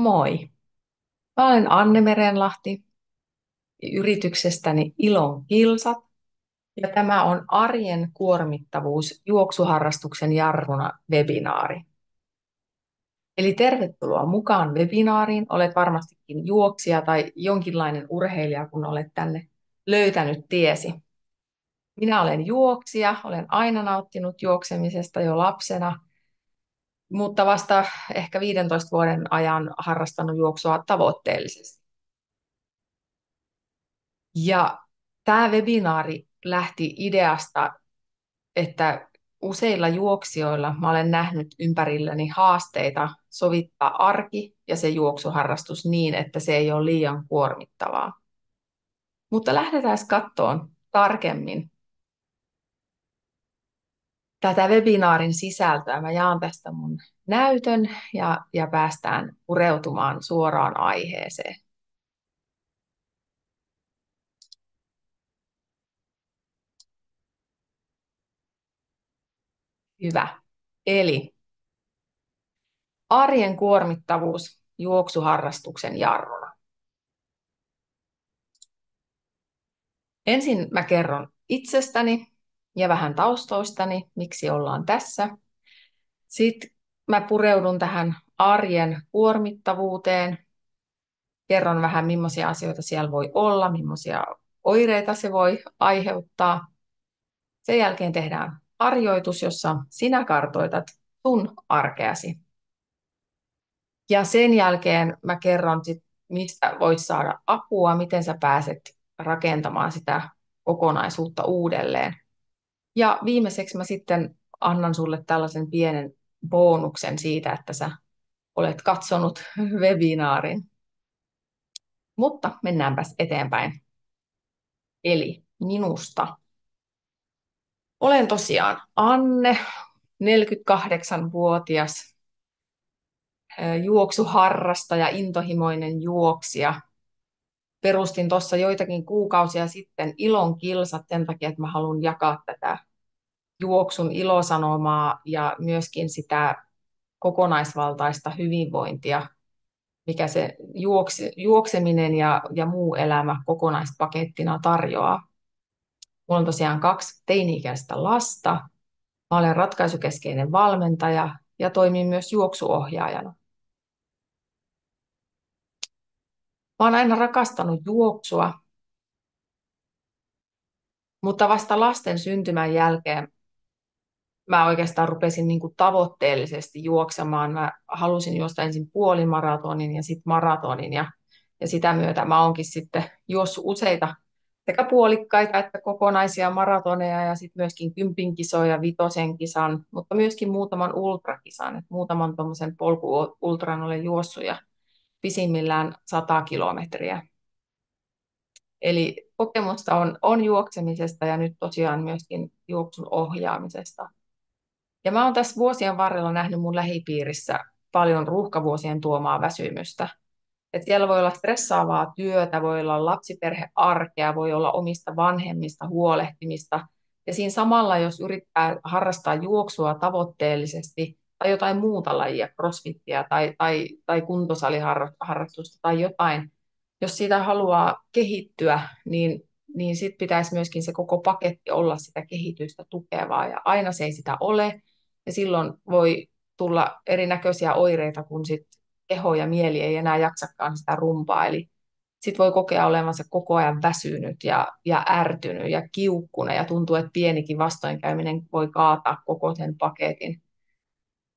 Moi. Mä olen Anne Merenlahti yrityksestäni Ilon Kilsat ja tämä on arjen kuormittavuus juoksuharrastuksen jarruna webinaari. Eli tervetuloa mukaan webinaariin. Olet varmastikin juoksija tai jonkinlainen urheilija, kun olet tänne löytänyt tiesi. Minä olen juoksija, olen aina nauttinut juoksemisesta jo lapsena, mutta vasta ehkä 15 vuoden ajan harrastanut juoksua tavoitteellisesti. Ja tämä webinaari lähti ideasta, että useilla juoksijoilla mä olen nähnyt ympärilläni haasteita sovittaa arki ja se juoksuharrastus niin, että se ei ole liian kuormittavaa. Mutta lähdetään katsomaan tarkemmin tätä webinaarin sisältöä. Mä jaan tästä mun näytön ja päästään pureutumaan suoraan aiheeseen. Hyvä. Eli arjen kuormittavuus juoksuharrastuksen jarruna. Ensin mä kerron itsestäni ja vähän taustoistani, miksi ollaan tässä. Sitten mä pureudun tähän arjen kuormittavuuteen, kerron vähän millaisia asioita siellä voi olla, millaisia oireita se voi aiheuttaa. Sen jälkeen tehdään harjoitus, jossa sinä kartoitat sun arkeasi. Ja sen jälkeen mä kerron sit, mistä voit saada apua, miten sä pääset rakentamaan sitä kokonaisuutta uudelleen. Ja viimeiseksi mä sitten annan sulle tällaisen pienen bonuksen siitä, että sä olet katsonut webinaarin. Mutta mennäänpäs eteenpäin. Eli minusta. Olen tosiaan Anne, 48-vuotias juoksuharrastaja, intohimoinen juoksija. Perustin tuossa joitakin kuukausia sitten Ilon Kilsat sen takia, että mä haluan jakaa tätä juoksun ilosanomaa ja myöskin sitä kokonaisvaltaista hyvinvointia, mikä se juokseminen ja muu elämä kokonaispakettina tarjoaa. Mulla on tosiaan 2 teini-ikäistä lasta. Mä olen ratkaisukeskeinen valmentaja ja toimin myös juoksuohjaajana. Mä oon aina rakastanut juoksua, mutta vasta lasten syntymän jälkeen mä oikeastaan rupesin niin kuin tavoitteellisesti juoksemaan. Mä halusin juosta ensin puolimaratonin ja sitten maratonin ja sitä myötä mä oonkin sitten juossut useita sekä puolikkaita että kokonaisia maratoneja ja sitten myöskin 10 kisoja, 5 kisan, mutta myöskin muutaman ultrakisan. Et muutaman tuommoisen polku-ultran olen juossut ja pisimmillään 100 kilometriä. Eli kokemusta on juoksemisesta ja nyt tosiaan myöskin juoksun ohjaamisesta. Ja mä oon tässä vuosien varrella nähnyt mun lähipiirissä paljon ruuhkavuosien tuomaa väsymystä. Et siellä voi olla stressaavaa työtä, voi olla lapsiperhearkea, voi olla omista vanhemmista huolehtimista. Ja siinä samalla, jos yrittää harrastaa juoksua tavoitteellisesti tai jotain muuta lajia, crossfittiä tai kuntosaliharrastusta tai jotain, jos siitä haluaa kehittyä, niin sit pitäisi myöskin se koko paketti olla sitä kehitystä tukevaa. Ja aina se ei sitä ole. Ja silloin voi tulla erinäköisiä oireita, kun sit keho ja mieli ei enää jaksakaan sitä rumpaa. Eli sitten voi kokea olevansa koko ajan väsynyt ja ärtynyt ja kiukkunen ja tuntuu, että pienikin vastoinkäyminen voi kaataa koko sen paketin.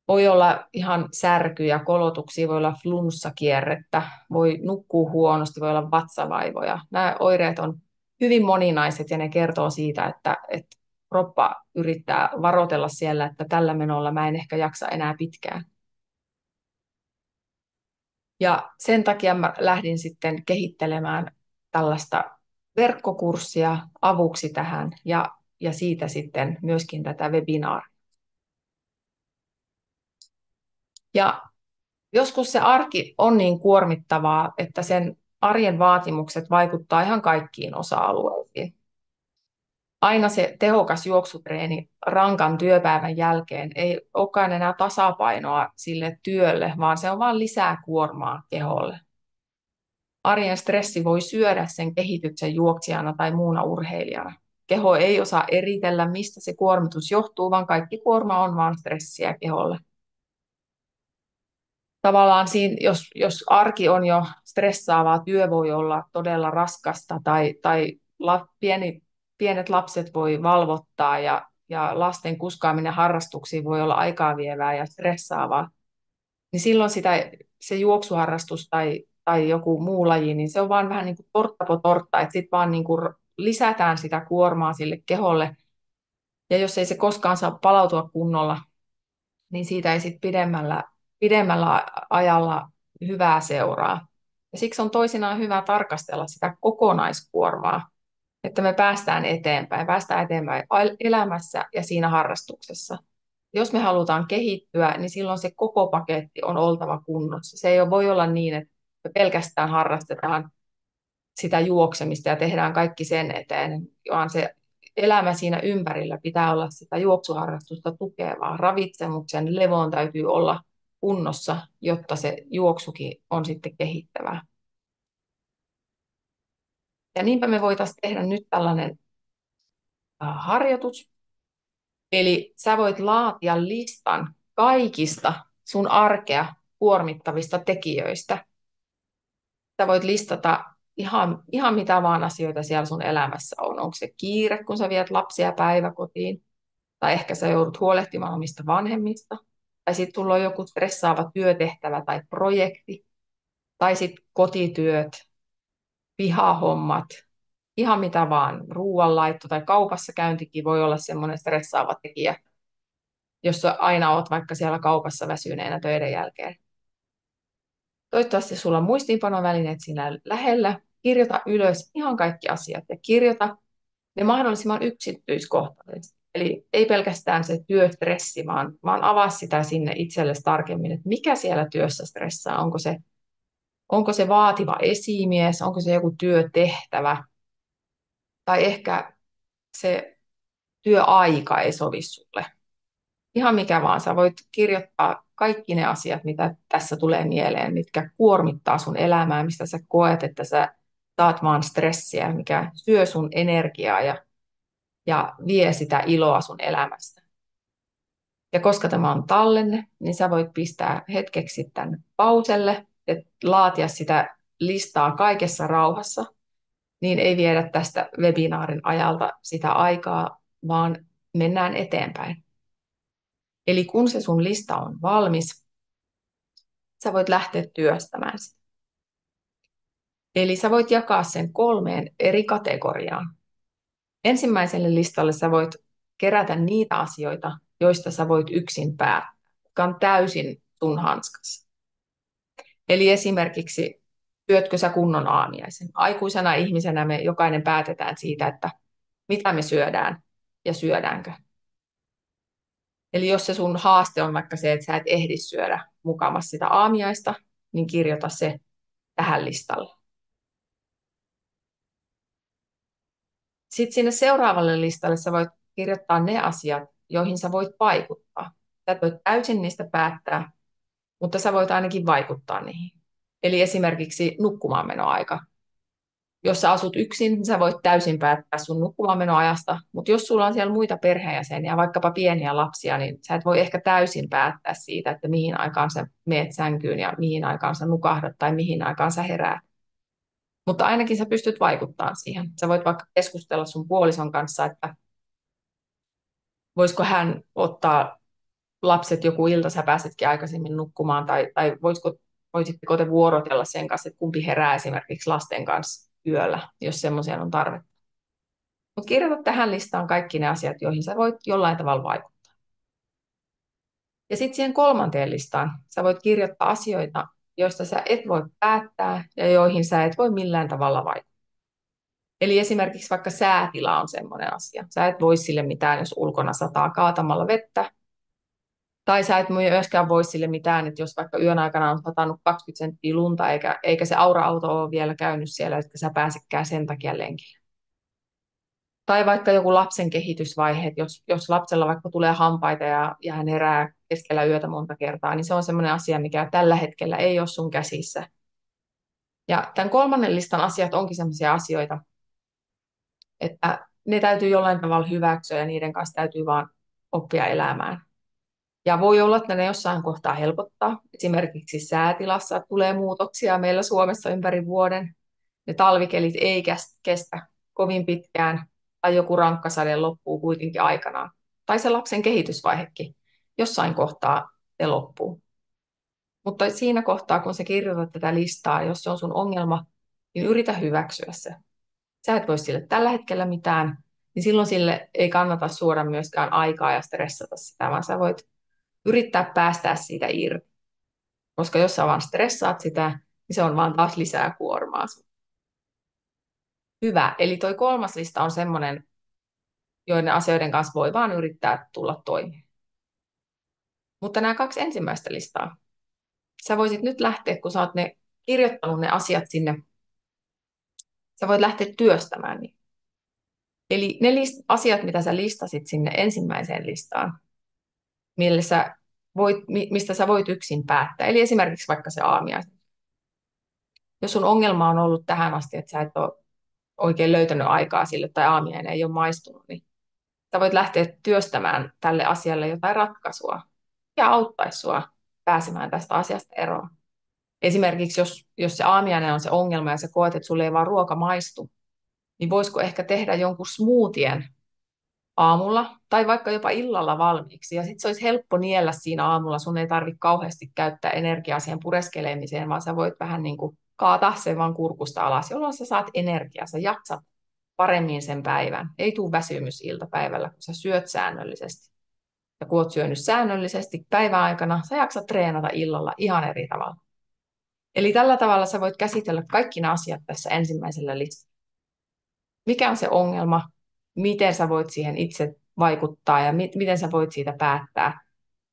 Voi olla ihan särkyjä, kolotuksia, voi olla flunssakierrettä, voi nukkua huonosti, voi olla vatsavaivoja. Nämä oireet on hyvin moninaiset ja ne kertoo siitä, että kroppa yrittää varoitella siellä, että tällä menolla mä en ehkä jaksa enää pitkään. Ja sen takia mä lähdin sitten kehittelemään tällaista verkkokurssia avuksi tähän ja siitä sitten myöskin tätä webinaaria. Ja joskus se arki on niin kuormittavaa, että sen arjen vaatimukset vaikuttaa ihan kaikkiin osa-alueisiin. Aina se tehokas juoksutreeni rankan työpäivän jälkeen ei olekaan enää tasapainoa sille työlle, vaan se on vain lisää kuormaa keholle. Arjen stressi voi syödä sen kehityksen juoksijana tai muuna urheilijana. Keho ei osaa eritellä, mistä se kuormitus johtuu, vaan kaikki kuorma on vain stressiä keholle. Tavallaan siinä, jos arki on jo stressaavaa, työ voi olla todella raskasta pienet lapset voi valvottaa ja lasten kuskaaminen harrastuksiin voi olla aikaa vievää ja stressaavaa, niin silloin se juoksuharrastus tai joku muu laji, niin se on vaan vähän niin kuin tortta po tortta, että sitten vaan niin kuin lisätään sitä kuormaa sille keholle, ja jos ei se koskaan saa palautua kunnolla, niin siitä ei sitten pidemmällä ajalla hyvää seuraa. Ja siksi on toisinaan hyvä tarkastella sitä kokonaiskuormaa, että me päästään eteenpäin elämässä ja siinä harrastuksessa. Jos me halutaan kehittyä, niin silloin se koko paketti on oltava kunnossa. Se ei voi olla niin, että me pelkästään harrastetaan sitä juoksemista ja tehdään kaikki sen eteen, vaan se elämä siinä ympärillä pitää olla sitä juoksuharrastusta tukevaa. Ravitsemuksen, levon täytyy olla kunnossa, jotta se juoksukin on sitten kehittävää. Ja niinpä me voitaisiin tehdä nyt tällainen harjoitus. Eli sä voit laatia listan kaikista sun arkea kuormittavista tekijöistä. Sä voit listata ihan mitä vaan asioita siellä sun elämässä on. Onko se kiire, kun sä viet lapsia päiväkotiin? Tai ehkä sä joudut huolehtimaan omista vanhemmista. Tai sitten sulla on joku stressaava työtehtävä tai projekti. Tai sitten kotityöt, pihahommat, ihan mitä vaan. Ruoanlaitto tai kaupassa käyntikin voi olla semmoinen stressaava tekijä, jos sä aina oot vaikka siellä kaupassa väsyneenä töiden jälkeen. Toivottavasti sulla on muistiinpanovälineet siinä lähellä. Kirjoita ylös ihan kaikki asiat ja kirjoita ne mahdollisimman yksityiskohtaisesti. Eli ei pelkästään se työstressi, vaan avaa sitä sinne itsellesi tarkemmin, että mikä siellä työssä stressaa. Onko se vaativa esimies, onko se joku työtehtävä tai ehkä se työaika ei sovi sulle. Ihan mikä vaan, sä voit kirjoittaa kaikki ne asiat, mitä tässä tulee mieleen, mitkä kuormittaa sun elämää, mistä sä koet, että sä saat vaan stressiä, mikä syö sun energiaa ja vie sitä iloa sun elämästä. Ja koska tämä on tallenne, niin sä voit pistää hetkeksi tämän pauselle ja laatia sitä listaa kaikessa rauhassa, niin ei viedä tästä webinaarin ajalta sitä aikaa, vaan mennään eteenpäin. Eli kun se sun lista on valmis, sä voit lähteä työstämään sitä. Eli sä voit jakaa sen 3 eri kategoriaan. Ensimmäiselle listalle sä voit kerätä niitä asioita, joista sä voit yksin päättää, jotka on täysin sun hanskassa. Eli esimerkiksi syötkö sä kunnon aamiaisen? Aikuisena ihmisenä me jokainen päätetään siitä, että mitä me syödään ja syödäänkö. Eli jos se sun haaste on vaikka se, että sä et ehdi syödä mukamassa sitä aamiaista, niin kirjoita se tähän listalle. Sitten sinne seuraavalle listalle sä voit kirjoittaa ne asiat, joihin sä voit vaikuttaa. Sä et voi täysin niistä päättää, mutta sä voit ainakin vaikuttaa niihin. Eli esimerkiksi nukkumaanmenoaika. Jos sä asut yksin, niin sä voit täysin päättää sun nukkumaanmenoajasta, mutta jos sulla on siellä muita perheenjäseniä, vaikkapa pieniä lapsia, niin sä et voi ehkä täysin päättää siitä, että mihin aikaan sä meet sänkyyn ja mihin aikaan sä nukahdat tai mihin aikaan sä heräät. Mutta ainakin sä pystyt vaikuttamaan siihen. Sä voit vaikka keskustella sun puolison kanssa, että voisiko hän ottaa lapset joku ilta, sä pääsetkin aikaisemmin nukkumaan, tai voisitteko te vuorotella sen kanssa, että kumpi herää esimerkiksi lasten kanssa yöllä, jos semmoisia on tarvetta. Mutta kirjoita tähän listaan kaikki ne asiat, joihin sä voit jollain tavalla vaikuttaa. Ja sitten siihen 3. listaan sä voit kirjoittaa asioita, joista sä et voi päättää ja joihin sä et voi millään tavalla vaikuttaa. Eli esimerkiksi vaikka säätila on semmoinen asia. Sä et voi sille mitään, jos ulkona sataa kaatamalla vettä. Tai sä et myöskään voi sille mitään, että jos vaikka yön aikana on satanut 20 senttiä lunta, eikä se aura-auto ole vielä käynyt siellä, että sä pääsekään sen takia lenkille. Tai vaikka joku lapsen kehitysvaihe, että jos lapsella vaikka tulee hampaita ja hän herää keskellä yötä monta kertaa, niin se on semmoinen asia, mikä tällä hetkellä ei ole sun käsissä. Ja tämän kolmannen listan asiat onkin semmoisia asioita, että ne täytyy jollain tavalla hyväksyä ja niiden kanssa täytyy vaan oppia elämään. Ja voi olla, että ne jossain kohtaa helpottaa. Esimerkiksi säätilassa tulee muutoksia meillä Suomessa ympäri vuoden. Ne talvikelit ei kestä kovin pitkään, tai joku rankkasade loppuu kuitenkin aikanaan. Tai se lapsen kehitysvaihekin jossain kohtaa se loppuu. Mutta siinä kohtaa, kun sä kirjoitat tätä listaa, jos se on sun ongelma, niin yritä hyväksyä se. Sä et voi sille tällä hetkellä mitään, niin silloin sille ei kannata suoda myöskään aikaa ja stressata sitä, vaan sä voit yrittää päästää siitä irti. Koska jos sä vaan stressaat sitä, niin se on vaan taas lisää kuormaa. Hyvä. Eli toi kolmas lista on semmoinen, joiden asioiden kanssa voi vaan yrittää tulla toimeen. Mutta nämä kaksi ensimmäistä listaa, sä voisit nyt lähteä, kun sä oot kirjoittanut ne asiat sinne, sä voit lähteä työstämään niin. Eli ne asiat, mitä sä listasit sinne ensimmäiseen listaan, mistä sä voit yksin päättää. Eli esimerkiksi vaikka se aamiainen. Jos sun ongelma on ollut tähän asti, että sä et ole oikein löytänyt aikaa sille tai aamiainen ei ole maistunut, niin sä voit lähteä työstämään tälle asialle jotain ratkaisua ja auttaisi sua pääsemään tästä asiasta eroon. Esimerkiksi jos se aamiainen on se ongelma ja sä koet, että sulle ei vaan ruoka maistu, niin voisiko ehkä tehdä jonkun smoothien aamulla tai vaikka jopa illalla valmiiksi. Ja sitten se olisi helppo niellä siinä aamulla. Sun ei tarvitse kauheasti käyttää energiaa siihen pureskelemiseen, vaan sä voit vähän niin kuin kaataa sen vaan kurkusta alas, jolloin sä saat energiaa, sä jaksat paremmin sen päivän. Ei tule väsymys iltapäivällä, kun sä syöt säännöllisesti. Ja kun oot syönyt säännöllisesti päivän aikana, sä jaksat treenata illalla ihan eri tavalla. Eli tällä tavalla sä voit käsitellä kaikki nämä asiat tässä ensimmäisellä listalla. Mikä on se ongelma? Miten sä voit siihen itse vaikuttaa ja miten sä voit siitä päättää?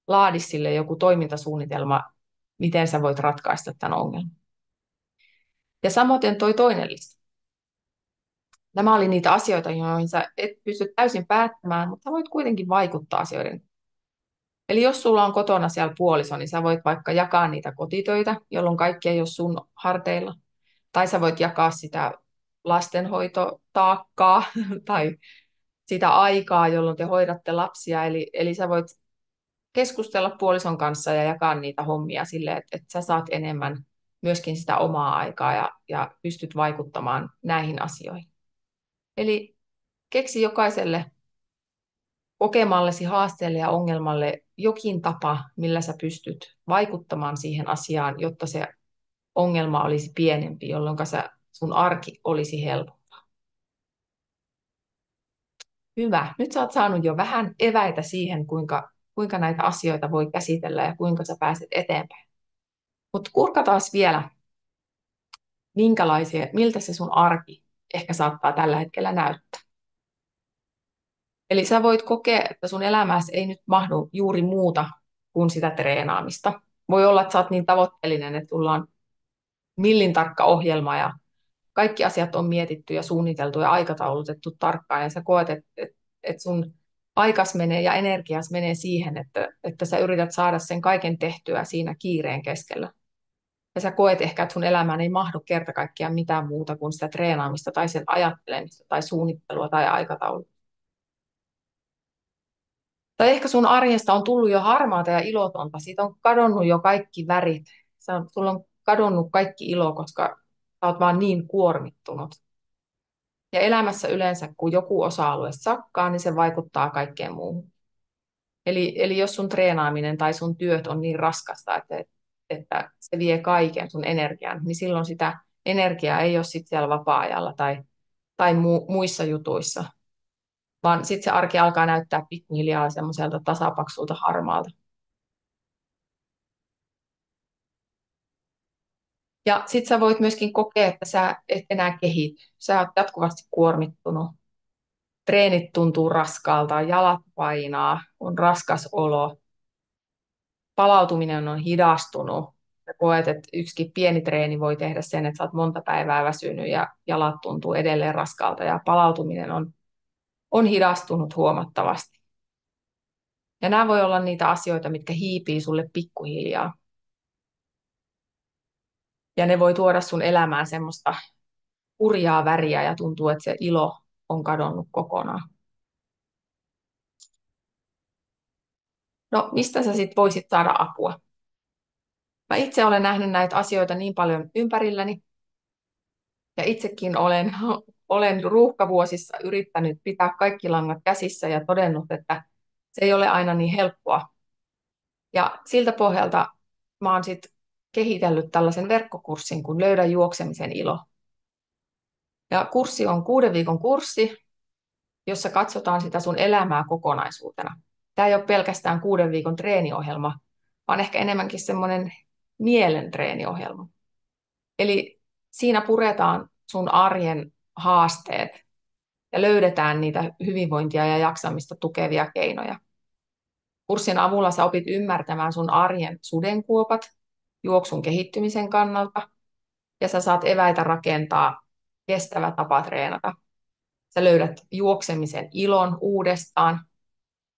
Laadi sille joku toimintasuunnitelma, miten sä voit ratkaista tämän ongelman. Ja samoin toi toinen lista. Nämä oli niitä asioita, joihin sä et pysty täysin päättämään, mutta sä voit kuitenkin vaikuttaa asioiden. Eli jos sulla on kotona siellä puoliso, niin sä voit vaikka jakaa niitä kotitöitä, jolloin kaikki ei ole sun harteilla. Tai sä voit jakaa sitä lastenhoitotaakkaa tai sitä aikaa, jolloin te hoidatte lapsia. Eli sä voit keskustella puolison kanssa ja jakaa niitä hommia silleen, että sä saat enemmän myöskin sitä omaa aikaa ja pystyt vaikuttamaan näihin asioihin. Eli keksi jokaiselle kokemallesi haasteelle ja ongelmalle jokin tapa, millä sä pystyt vaikuttamaan siihen asiaan, jotta se ongelma olisi pienempi, jolloin sun arki olisi helpompaa. Hyvä. Nyt sä oot saanut jo vähän eväitä siihen, kuinka näitä asioita voi käsitellä ja kuinka sä pääset eteenpäin. Mutta kurkataan vielä, miltä se sun arki ehkä saattaa tällä hetkellä näyttää. Eli sä voit kokea, että sun elämässä ei nyt mahdu juuri muuta kuin sitä treenaamista. Voi olla, että sä oot niin tavoitteellinen, että sulla on millin tarkka ohjelma ja kaikki asiat on mietitty ja suunniteltu ja aikataulutettu tarkkaan ja sä koet, että sun aikas menee ja energias menee siihen, että sä yrität saada sen kaiken tehtyä siinä kiireen keskellä. Ja sä koet ehkä, että sun elämään ei mahdu kerta kaikkiaan mitään muuta kuin sitä treenaamista tai sen ajattelemista tai suunnittelua tai aikataulua. Tai ehkä sun arjesta on tullut jo harmaata ja ilotonta. Siitä on kadonnut jo kaikki värit. Sulla on kadonnut kaikki ilo, koska sä oot vaan niin kuormittunut. Ja elämässä yleensä, kun joku osa-alue sakkaa, niin se vaikuttaa kaikkeen muuhun. Eli jos sun treenaaminen tai sun työt on niin raskasta, että se vie kaiken sun energian, niin silloin sitä energiaa ei ole sit siellä vapaa-ajalla tai muissa jutuissa, vaan sitten se arki alkaa näyttää pikkuhiljaa semmoiselta tasapaksulta harmaalta. Ja sitten sä voit myöskin kokea, että sä et enää kehity. Sä oot jatkuvasti kuormittunut. Treenit tuntuu raskaalta, jalat painaa, on raskas olo, palautuminen on hidastunut. Sä koet, että yksikin pieni treeni voi tehdä sen, että sä oot monta päivää väsynyt ja jalat tuntuu edelleen raskaalta ja palautuminen on on hidastunut huomattavasti. Ja nämä voi olla niitä asioita, mitkä hiipii sulle pikkuhiljaa. Ja ne voi tuoda sun elämään semmoista hurjaa väriä ja tuntuu, että se ilo on kadonnut kokonaan. No, mistä sä sitten voisit saada apua? Mä itse olen nähnyt näitä asioita niin paljon ympärilläni, ja itsekin olen ruuhkavuosissa yrittänyt pitää kaikki langat käsissä ja todennut, että se ei ole aina niin helppoa. Ja siltä pohjalta mä oon sitten kehitellyt tällaisen verkkokurssin kuin Löydä juoksemisen ilo. Ja kurssi on 6 viikon kurssi, jossa katsotaan sitä sun elämää kokonaisuutena. Tämä ei ole pelkästään 6 viikon treeniohjelma, vaan ehkä enemmänkin semmoinen mielen treeniohjelma. Eli siinä puretaan sun arjen haasteet ja löydetään niitä hyvinvointia ja jaksamista tukevia keinoja. Kurssin avulla sä opit ymmärtämään sun arjen sudenkuopat juoksun kehittymisen kannalta ja sä saat eväitä rakentaa kestävä tapa treenata. Sä löydät juoksemisen ilon uudestaan,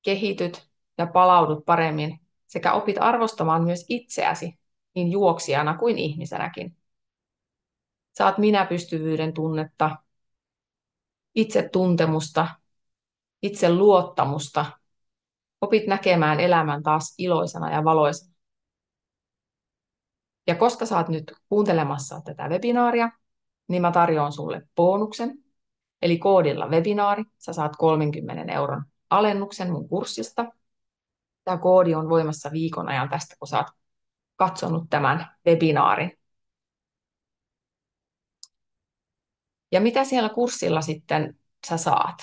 kehityt ja palaudut paremmin sekä opit arvostamaan myös itseäsi niin juoksijana kuin ihmisenäkin. Saat minäpystyvyyden tunnetta, itsetuntemusta, itseluottamusta. Opit näkemään elämän taas iloisena ja valoisena. Ja koska sä oot nyt kuuntelemassa tätä webinaaria, niin mä tarjoan sulle bonuksen. Eli koodilla webinaari sä saat 30 € alennuksen mun kurssista. Tämä koodi on voimassa viikon ajan tästä, kun sä oot katsonut tämän webinaarin. Ja mitä siellä kurssilla sitten sä saat?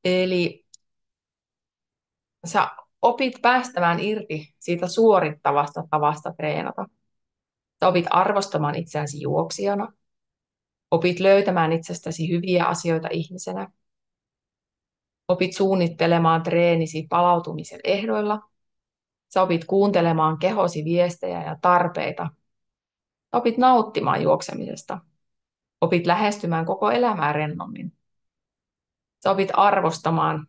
Eli sä opit päästämään irti siitä suorittavasta tavasta treenata. Sä opit arvostamaan itseäsi juoksijana. Opit löytämään itsestäsi hyviä asioita ihmisenä. Opit suunnittelemaan treenisi palautumisen ehdoilla. Sä opit kuuntelemaan kehosi viestejä ja tarpeita. Sä opit nauttimaan juoksemisesta. Opit lähestymään koko elämää rennommin. Sä opit arvostamaan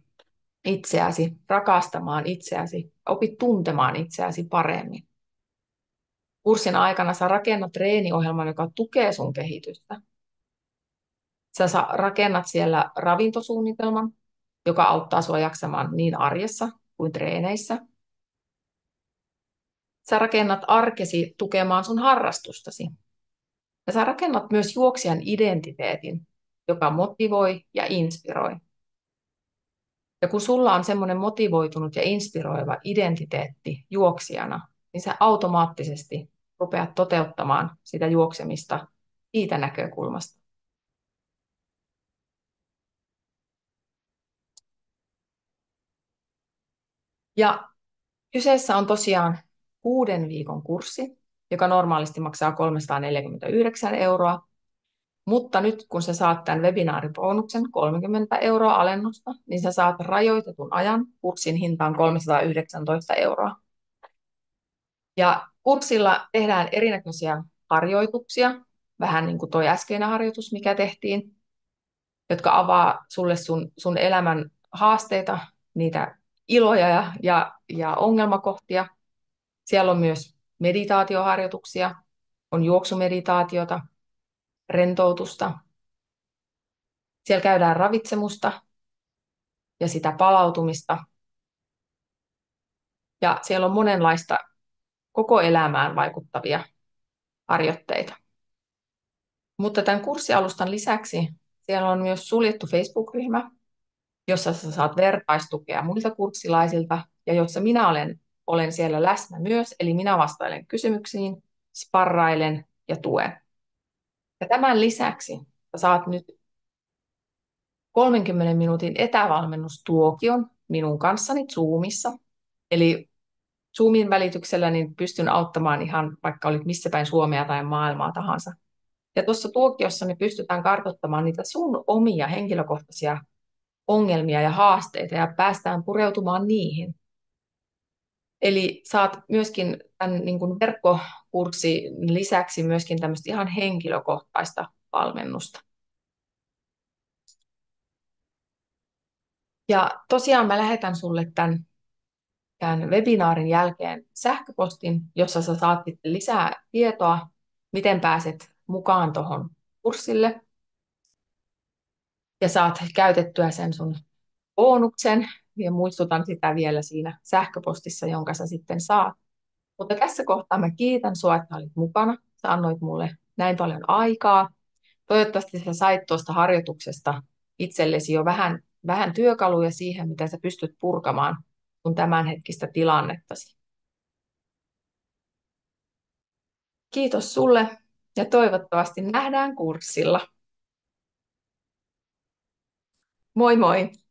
itseäsi, rakastamaan itseäsi, opit tuntemaan itseäsi paremmin. Kurssin aikana sä rakennat treeniohjelman, joka tukee sun kehitystä. Sä rakennat siellä ravintosuunnitelman, joka auttaa sua jaksamaan niin arjessa kuin treeneissä. Sä rakennat arkesi tukemaan sun harrastustasi. Ja sä rakennat myös juoksijan identiteetin, joka motivoi ja inspiroi. Ja kun sulla on semmoinen motivoitunut ja inspiroiva identiteetti juoksijana, niin sä automaattisesti rupeat toteuttamaan sitä juoksemista siitä näkökulmasta. Ja kyseessä on tosiaan 6 viikon kurssi, joka normaalisti maksaa 349 €. Mutta nyt kun sä saat tämän webinaaribonuksen 30 € alennusta, niin sä saat rajoitetun ajan. Kurssin hinta on 319 €. Ja kurssilla tehdään erinäköisiä harjoituksia, vähän niin kuin toi äskeinen harjoitus, mikä tehtiin, jotka avaa sulle sun elämän haasteita, niitä iloja ja ongelmakohtia. Siellä on myös meditaatioharjoituksia, on juoksumeditaatiota, rentoutusta. Siellä käydään ravitsemusta ja sitä palautumista. Ja siellä on monenlaista koko elämään vaikuttavia harjoitteita. Mutta tämän kurssialustan lisäksi siellä on myös suljettu Facebook-ryhmä, jossa sä saat vertaistukea muilta kurssilaisilta ja jossa minä olen siellä läsnä myös, eli minä vastailen kysymyksiin, sparrailen ja tuen. Ja tämän lisäksi sä saat nyt 30 minuutin etävalmennustuokion minun kanssani Zoomissa. Eli Zoomin välityksellä niin pystyn auttamaan ihan vaikka olit missä päin Suomea tai maailmaa tahansa. Ja tuossa tuokiossa me pystytään kartoittamaan niitä sun omia henkilökohtaisia ongelmia ja haasteita ja päästään pureutumaan niihin. Eli saat myöskin tämän niin kuin verkkokurssin lisäksi myöskin tämmöistä ihan henkilökohtaista valmennusta. Ja tosiaan mä lähetän sulle tämän webinaarin jälkeen sähköpostin, jossa sä saat sitten lisää tietoa, miten pääset mukaan tuohon kurssille ja saat käytettyä sen sun bonuksen ja muistutan sitä vielä siinä sähköpostissa, jonka sä sitten saat. Mutta tässä kohtaa mä kiitän sua, että olit mukana. Sä annoit mulle näin paljon aikaa. Toivottavasti sä sait tuosta harjoituksesta itsellesi jo vähän työkaluja siihen, mitä sä pystyt purkamaan sun tämänhetkistä tilannettasi. Kiitos sulle ja toivottavasti nähdään kurssilla. Moi moi!